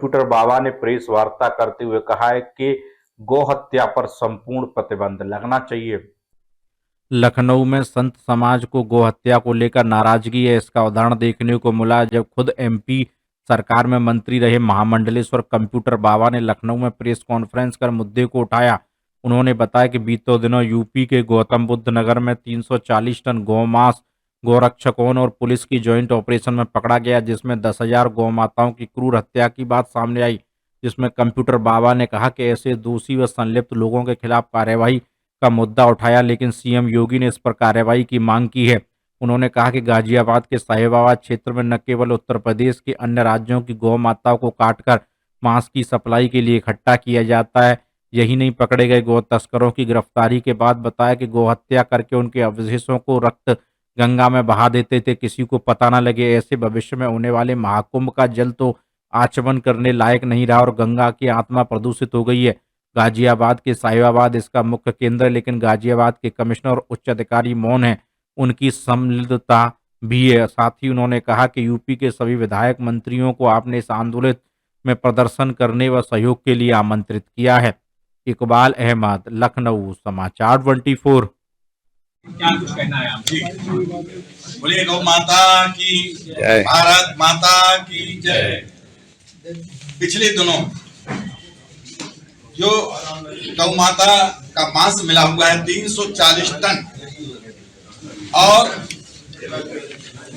Computer बाबा ने press वार्ता करते हुए कहा है कि गौ हत्या पर संपूर्ण प्रतिबंध लगना चाहिए। लखनऊ में संत समाज को गौ हत्या को लेकर नाराजगी है। इसका उदाहरण देखने को मिला जब खुद एमपी सरकार में मंत्री रहे महामंडलेश्वर कंप्यूटर बाबा ने लखनऊ में प्रेस कॉन्फ्रेंस कर मुद्दे को उठाया। उन्होंने बताया कि बीते दिनों यूपी के गौतम बुद्ध नगर में 340 टन गौमांस गौरक्षकों और पुलिस की ज्वाइंट ऑपरेशन में पकड़ा गया, जिसमें 10,000 गौ माताओं की क्रूर हत्या की बात सामने आई। जिसमें कंप्यूटर बाबा ने कहा कि ऐसे दोषी व संलिप्त लोगों के खिलाफ कार्यवाही का मुद्दा उठाया, लेकिन सीएम योगी ने इस पर कार्यवाही की मांग की है। उन्होंने कहा कि गाजियाबाद के साहिबाबाद क्षेत्र में न केवल उत्तर प्रदेश के अन्य राज्यों की गौ माताओं को काटकर मांस की सप्लाई के लिए इकट्ठा किया जाता है। यही नहीं, पकड़े गए गौ तस्करों की गिरफ्तारी के बाद बताया कि गौ हत्या करके उनके अवशेषों को रक्त गंगा में बहा देते थे, किसी को पता न लगे। ऐसे भविष्य में होने वाले महाकुंभ का जल तो आचमन करने लायक नहीं रहा और गंगा की आत्मा प्रदूषित हो गई है। गाजियाबाद के साहिबाबाद इसका मुख्य केंद्र है, लेकिन गाजियाबाद के कमिश्नर और उच्च अधिकारी मौन हैं, उनकी संलिप्तता भी है। साथ ही उन्होंने कहा कि यूपी के सभी विधायक मंत्रियों को आपने इस आंदोलन में प्रदर्शन करने व सहयोग के लिए आमंत्रित किया है। इकबाल अहमद, लखनऊ, समाचार 24। क्या कुछ कहना है आप? बोलिए गौ माता की जय, भारत माता की जय। पिछले दिनों जो गौ माता का मांस मिला हुआ है 340 टन, और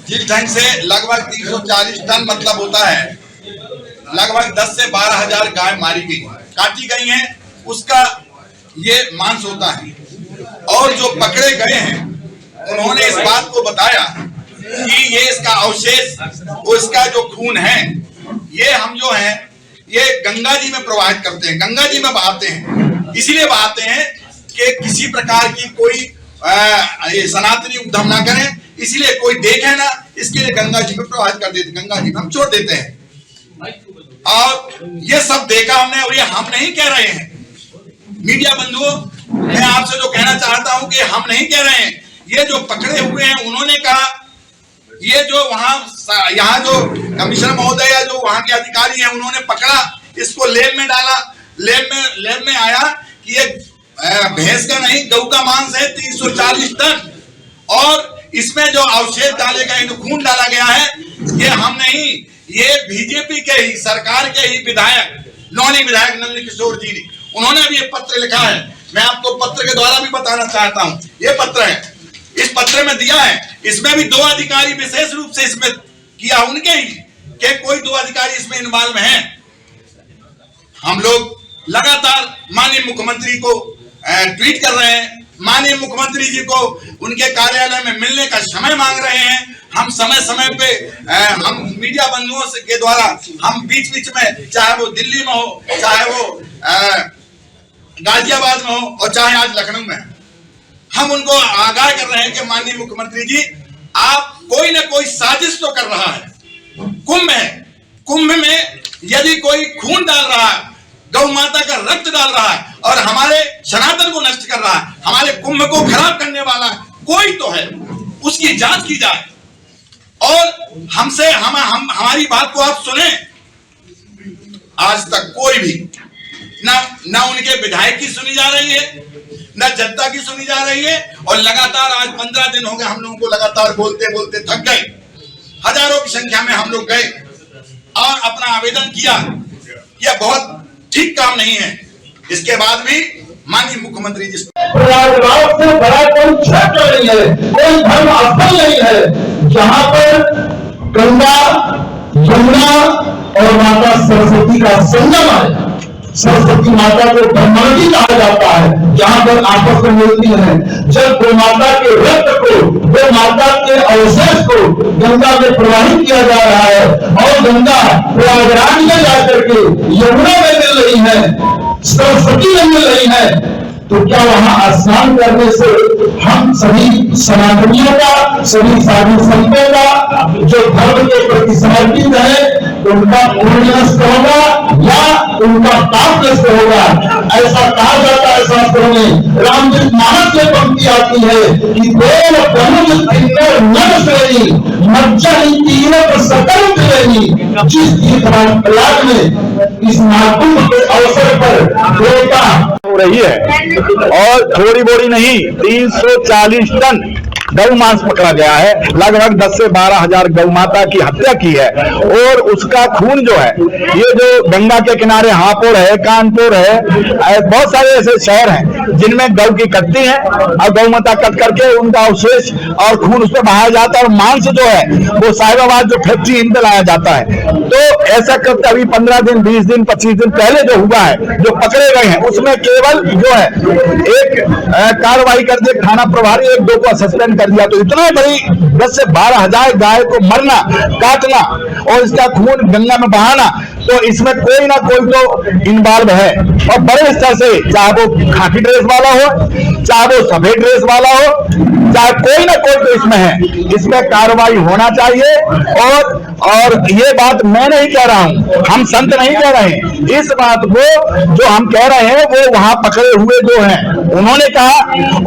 जिस ढंग से लगभग 340 टन मतलब होता है लगभग 10 से 12,000 गाय मारी गई, काटी गई हैं, उसका ये मांस होता है। और जो पकड़े गए हैं उन्होंने इस बात को बताया कि ये इसका अवशेष, वो इसका जो खून है, ये हम जो है ये गंगा जी में प्रवाहित करते हैं, गंगा जी में बहाते हैं। इसीलिए बहाते हैं कि किसी प्रकार की कोई ये सनातनी उद्यम ना करें, इसीलिए कोई देखे ना, इसके लिए गंगा जी में प्रवाहित कर देते, गंगा जी में हम छोड़ देते हैं। और ये सब देखा हमने, और ये हम नहीं कह रहे हैं। मीडिया बंधुओं, मैं आपसे जो कहना चाहता हूं कि हम नहीं कह रहे हैं, ये जो पकड़े हुए हैं उन्होंने कहा, ये जो यहाँ जो कमिश्नर महोदय या जो वहां के अधिकारी हैं उन्होंने पकड़ा, इसको लैब में डाला, लैब में आया कि ये भैंस का नहीं गऊ का मांस है 340 टन, और इसमें जो अवशेष डाले गए, जो खून डाला गया है, ये हम नहीं, ये बीजेपी के ही सरकार के ही विधायक, नौनी विधायक नंद किशोर जी ने, उन्होंने भी ये पत्र लिखा है। मैं आपको पत्र के द्वारा भी बताना चाहता हूं, ये पत्र है, इस पत्र में दिया है। इसमें भी 2 अधिकारी विशेष रूप से इसमें किया, उनके ही के कोई 2 अधिकारी इसमें इन्वॉल्व हैं। हम लोग लगातार माननीय मुख्यमंत्री को ट्वीट कर रहे हैं, माननीय मुख्यमंत्री जी को उनके कार्यालय में मिलने का समय मांग रहे हैं। हम समय समय पे हम मीडिया बंधुओं के द्वारा हम बीच बीच में, चाहे वो दिल्ली में हो, चाहे वो गाजियाबाद में हो, और चाहे आज लखनऊ में, हम उनको आगाह कर रहे हैं कि माननीय मुख्यमंत्री जी, आप कोई ना कोई साजिश तो कर रहा है। कुंभ है, कुंभ में यदि कोई खून डाल रहा है, गौ माता का रक्त डाल रहा है और हमारे सनातन को नष्ट कर रहा है, हमारे कुंभ को खराब करने वाला कोई तो है, उसकी जांच की जाए और हमसे हमारी बात को आप सुने। आज तक कोई भी ना उनके विधायक की सुनी जा रही है, न जनता की सुनी जा रही है, और लगातार आज 15 दिन हो गए हम लोगों को लगातार बोलते बोलते थक गए। हजारों की संख्या में हम लोग गए और अपना आवेदन किया, यह बहुत ठीक काम नहीं है। इसके बाद भी माननीय मुख्यमंत्री जी, प्रयागराज से बड़ा कोई क्षेत्र नहीं है, कोई धर्म स्थल नहीं है जहां पर गंगा, यमुना और माता सरस्वती का संगम है। सरस्वती माता को ब्रह्मांडी कहा जाता है, जहां पर आपस में मिलती है। जब गौ माता के रक्त को, गौ माता के अवशेष को गंगा में प्रवाहित किया जा रहा है, और गंगा प्रयागराज में जाकर के यमुना में मिल रही है, सरस्वती में मिल रही है, तो क्या वहां स्नान करने से हम सभी सनातनियों का, सभी साधु संतों का जो धर्म के प्रति समर्पित है, उनका पुण्य नष्ट होगा या उनका पाप नष्ट होगा? ऐसा कहा जाता है शास्त्रों में, रामचरित मानस में पंक्ति आती है कि देव तनुज किन्नर नर श्रेणी मज्जा तीरथ सकल त्रिवेणी। जिस प्रयाग में इस महाकुंभ के अवसर पर देवता हो रही है और थोड़ी बोरी नहीं 340 टन गौ मांस पकड़ा गया है। लगभग 10 से 12 हजार गौ माता की हत्या की है और उसका खून जो है, ये जो गंगा के किनारे हापुड़ है, कानपुर है, बहुत सारे ऐसे शहर हैं जिनमें गौ की कटती है और गौ माता कट करके उनका अवशेष और खून उस पर बहाया जाता है और मांस जो है वो साहिबाबाद जो फैक्ट्री इन पर लाया जाता है। तो ऐसा करते अभी 15 दिन 20 दिन 25 दिन पहले जो हुआ है, जो पकड़े गए हैं, उसमें केवल जो है एक कार्रवाई कर दिया थाना प्रभारी, एक दो को सस्पेंड कर दिया। तो इतना बड़ी 10 से 12 हजार गाय को मरना, काटना और इसका खून गंगा में बहाना, तो इसमें कोई ना कोई तो इन्वॉल्व है और बड़े स्तर से, चाहे वो खाकी ड्रेस वाला हो, चाहे वो सफेद ड्रेस वाला हो, चाहे कोई ना कोई तो इसमें है। इसमें कार्रवाई होना चाहिए और ये बात मैं नहीं कह रहा हूं, हम संत नहीं कह रहे हैं। इस बात को जो हम कह रहे हैं वो वहां पकड़े हुए जो हैं उन्होंने कहा,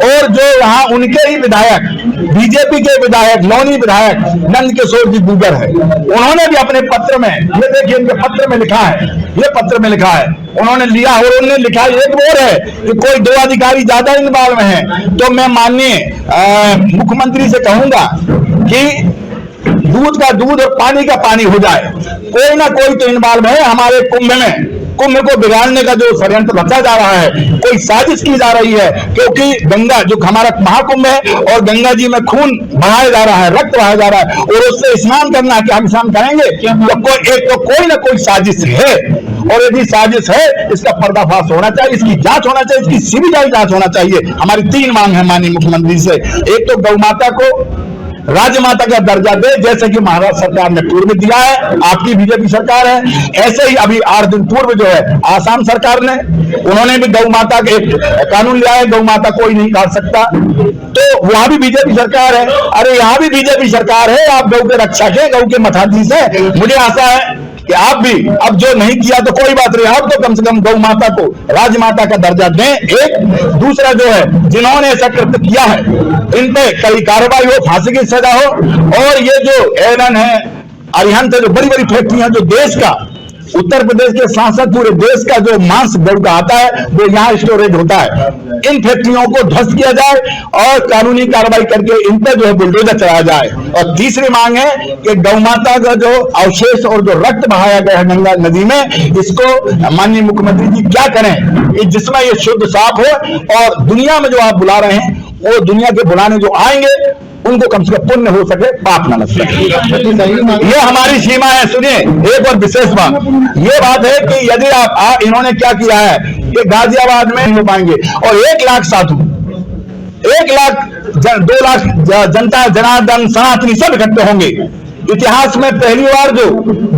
और जो वहां उनके ही विधायक, बीजेपी के विधायक, लौनी विधायक नंद किशोर जी गुजर है, उन्होंने भी अपने पत्र में, ये देखिए उनके पत्र में लिखा है, ये पत्र में लिखा है, उन्होंने लिया और उन्होंने लिखा एक और है कि कोई 2 अधिकारी ज्यादा इन्वॉल्व में है। तो मैं माननीय मुख्यमंत्री से कहूंगा कि दूध का दूध और पानी का पानी हो जाए, कोई ना कोई तो इन्वॉल्व है हमारे कुंभ में। कुंभ को बिगाड़ने का जो षड्यंत्र रचा जा रहा है, कोई साजिश की जा रही है, क्योंकि गंगा जो हमारा महाकुंभ है और गंगा जी में खून बहाया जा रहा है, रक्त बहाया जा रहा है और उससे स्नान करना है, क्या हम स्नान करेंगे? तो कोई ना कोई साजिश है और यदि साजिश है इसका पर्दाफाश होना चाहिए, इसकी जांच होना चाहिए, इसकी सीबीआई जांच होना चाहिए। हमारी 3 मांग है माननीय मुख्यमंत्री से। एक तो गौ माता को राजमाता का दर्जा दे, जैसे कि महाराष्ट्र सरकार ने पूर्व दिया है, आपकी बीजेपी सरकार है। ऐसे ही अभी 8 दिन पूर्व जो है आसाम सरकार ने, उन्होंने भी गौ माता का एक कानून लिया है, गौ माता कोई नहीं काट सकता, तो वहां भी बीजेपी सरकार है। अरे यहाँ भी बीजेपी सरकार है, आप गौ के रक्षक है, गौ के मठाधीश है। मुझे आशा है कि आप भी, अब जो नहीं किया तो कोई बात नहीं, आप तो कम से कम गौ माता को राजमाता का दर्जा दें। एक दूसरा जो है, जिन्होंने ऐसा कृत्य किया है इन पे कड़ी कार्रवाई हो, फांसी की सजा हो। और ये जो एलन है, अरिहंत है, जो बड़ी बड़ी फैक्ट्रियां जो देश का, उत्तर प्रदेश के साथ साथ पूरे देश का जो मांस गौ का आता है वो यहाँ स्टोरेज होता है, इन फैक्ट्रियों को ध्वस्त किया जाए और कानूनी कार्रवाई करके इन पर जो है बुलडोजर चलाया जाए। और तीसरी मांग है कि गौ माता का जो अवशेष और जो रक्त बहाया गया है गंगा नदी में, इसको माननीय मुख्यमंत्री जी क्या करें जिसमें ये शुद्ध साफ हो और दुनिया में जो आप बुला रहे हैं वो दुनिया के बुलाने जो आएंगे उनको कम से कम पुण्य हो सके, पाप न लग सके। ये हमारी सीमा है। सुनिए एक और विशेष बात, ये बात है कि यदि आप इन्होंने क्या किया है कि गाजियाबाद में नहीं हो पाएंगे और 1 लाख साधु, 1 लाख 2 लाख जनता, जनार्दन, सनातनी सब इकट्ठे होंगे। इतिहास में पहली बार जो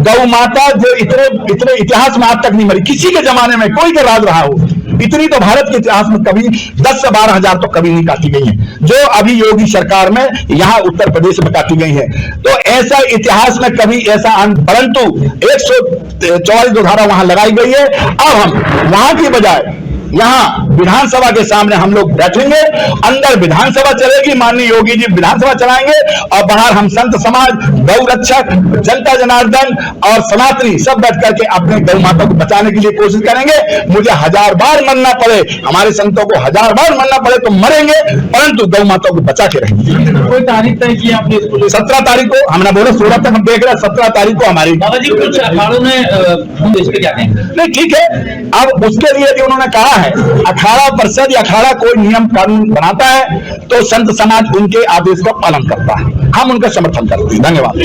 गौ माता जो इतने इतिहास में आज तक नहीं मरी, किसी के जमाने में कोई का राज रहा हो, इतनी तो भारत के इतिहास में कभी 10 से 12 हजार तो कभी नहीं काटी गई है, जो अभी योगी सरकार में यहाँ उत्तर प्रदेश में काटी गई है। तो ऐसा इतिहास में कभी ऐसा, परंतु 144 धारा वहां लगाई गई है। अब हम वहां की बजाय यहाँ विधानसभा के सामने हम लोग बैठेंगे, अंदर विधानसभा चलेगी, माननीय योगी जी विधानसभा चलाएंगे और बाहर हम संत समाज, गौ रक्षक, जनता जनार्दन और सनातनी सब बैठ करके अपने गौ माता को बचाने के लिए कोशिश करेंगे। मुझे 1000 बार मरना पड़े, हमारे संतों को 1000 बार मरना पड़े तो मरेंगे, परंतु गौ माता को बचा के रहेंगे। कोई तारीख तय की आपने? 17 तारीख को हमने बोला, 16 तक हम देख रहे हैं, 17 तारीख को हमारी। बाबा जी कुछ अखाड़ों ने इस पे क्या कहेंगे? नहीं ठीक है, अब उसके लिए भी उन्होंने कहा है अखाड़ा परिषद या अखाड़ा कोई नियम कानून बनाता है तो संत समाज उनके आदेश का पालन करता है, हम उनका समर्थन करते हैं। धन्यवाद।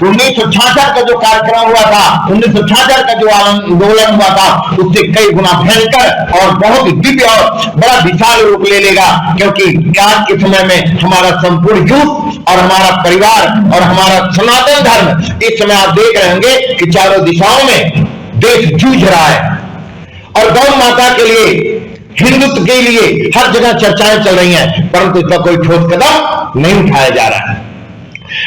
1966 का जो कार्यक्रम हुआ था, 1966 का जो आंदोलन हुआ था, उससे कई गुना भयंकर और बहुत ही दिव्य और बड़ा विशाल रूप ले लेगा, क्योंकि आज के समय में हमारा संपूर्ण यूथ और हमारा परिवार और हमारा सनातन धर्म, इस समय आप देख रहे होंगे कि चारों दिशाओं में देश जूझ रहा है और गौ माता के लिए, हिंदुत्व के लिए हर जगह चर्चाएं चल रही हैं, परंतु इसका कोई ठोस कदम नहीं उठाया जा रहा है।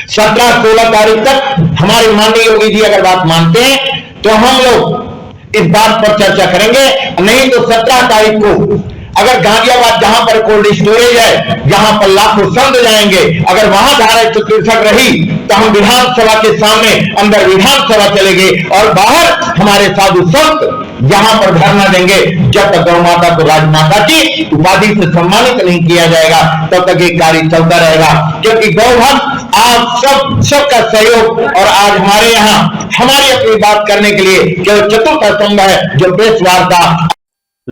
17-16 तारीख तक हमारे माननीय योगी जी अगर बात मानते हैं तो हम लोग इस बात पर चर्चा करेंगे। नहीं तो 17 तारीख को अगर गाजियाबाद जहां पर कोल्ड स्टोरेज है, जहां पर लाखों संत जाएंगे, अगर वहां धारा 163 रही तो हम विधानसभा के सामने अंदर विधानसभा चलेंगे और बाहर हमारे साधु संत जहां पर धरना देंगे। जब तक गौ माता को राजमाता की उपाधि से सम्मानित नहीं किया जाएगा तब तक ये कार्य चलता रहेगा। क्योंकि गौभक्त आप सबका सहयोग, और आज हमारे यहाँ हमारी अपनी बात करने के लिए केवल चतुर्थ स्तंभ है जो प्रेस वार्ता